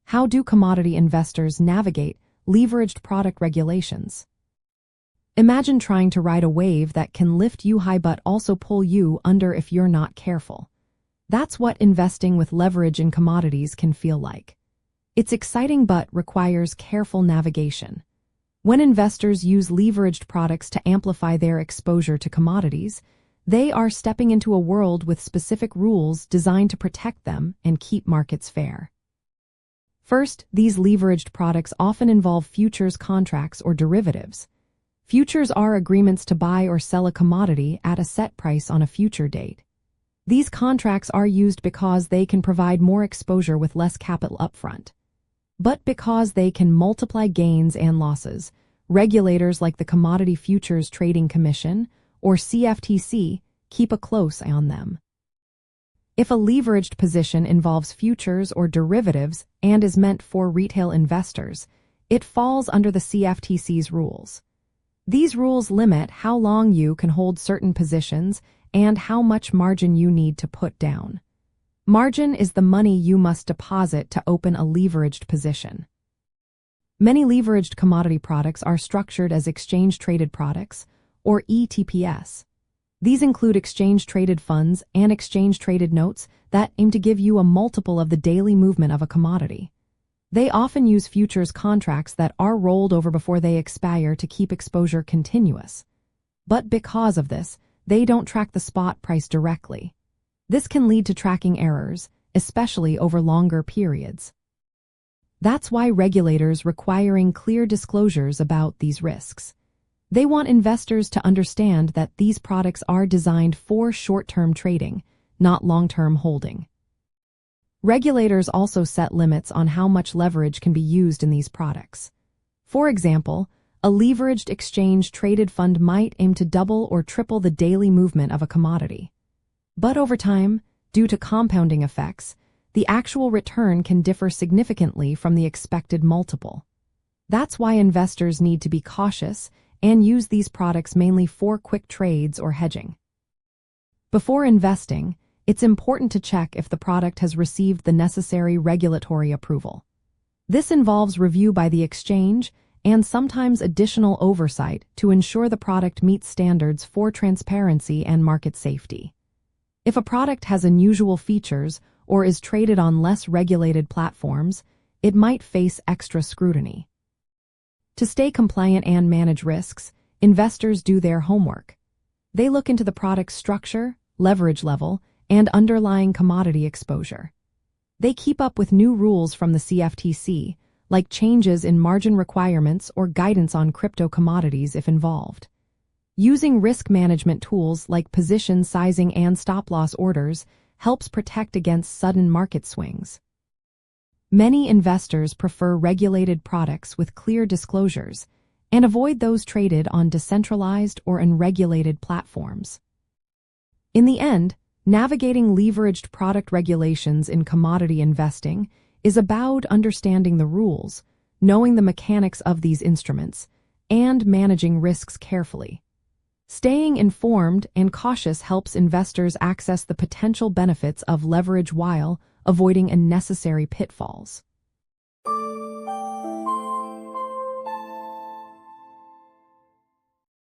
How do commodity investors navigate leveraged product regulations? Imagine trying to ride a wave that can lift you high but also pull you under if you're not careful. That's what investing with leverage in commodities can feel like. It's exciting but requires careful navigation. When investors use leveraged products to amplify their exposure to commodities, they are stepping into a world with specific rules designed to protect them and keep markets fair. First, these leveraged products often involve futures contracts or derivatives. Futures are agreements to buy or sell a commodity at a set price on a future date. These contracts are used because they can provide more exposure with less capital upfront. But because they can multiply gains and losses, regulators like the Commodity Futures Trading Commission, or CFTC, keep a close eye on them. If a leveraged position involves futures or derivatives and is meant for retail investors, it falls under the CFTC's rules. These rules limit how long you can hold certain positions and how much margin you need to put down. Margin is the money you must deposit to open a leveraged position. Many leveraged commodity products are structured as exchange-traded products, or ETPs. These include exchange-traded funds and exchange-traded notes that aim to give you a multiple of the daily movement of a commodity. They often use futures contracts that are rolled over before they expire to keep exposure continuous. But because of this, they don't track the spot price directly. This can lead to tracking errors, especially over longer periods. That's why regulators requiring clear disclosures about these risks. They want investors to understand that these products are designed for short-term trading, not long-term holding. Regulators also set limits on how much leverage can be used in these products. For example, a leveraged exchange-traded fund might aim to double or triple the daily movement of a commodity. But over time, due to compounding effects, the actual return can differ significantly from the expected multiple. That's why investors need to be cautious and use these products mainly for quick trades or hedging. Before investing, it's important to check if the product has received the necessary regulatory approval. This involves review by the exchange and sometimes additional oversight to ensure the product meets standards for transparency and market safety. If a product has unusual features or is traded on less regulated platforms, it might face extra scrutiny. To stay compliant and manage risks, investors do their homework. They look into the product's structure, leverage level, and underlying commodity exposure. They keep up with new rules from the CFTC, like changes in margin requirements or guidance on crypto commodities if involved. Using risk management tools like position sizing and stop-loss orders helps protect against sudden market swings. Many investors prefer regulated products with clear disclosures and avoid those traded on decentralized or unregulated platforms. In the end, navigating leveraged product regulations in commodity investing is about understanding the rules, knowing the mechanics of these instruments, and managing risks carefully. Staying informed and cautious helps investors access the potential benefits of leverage while avoiding unnecessary pitfalls.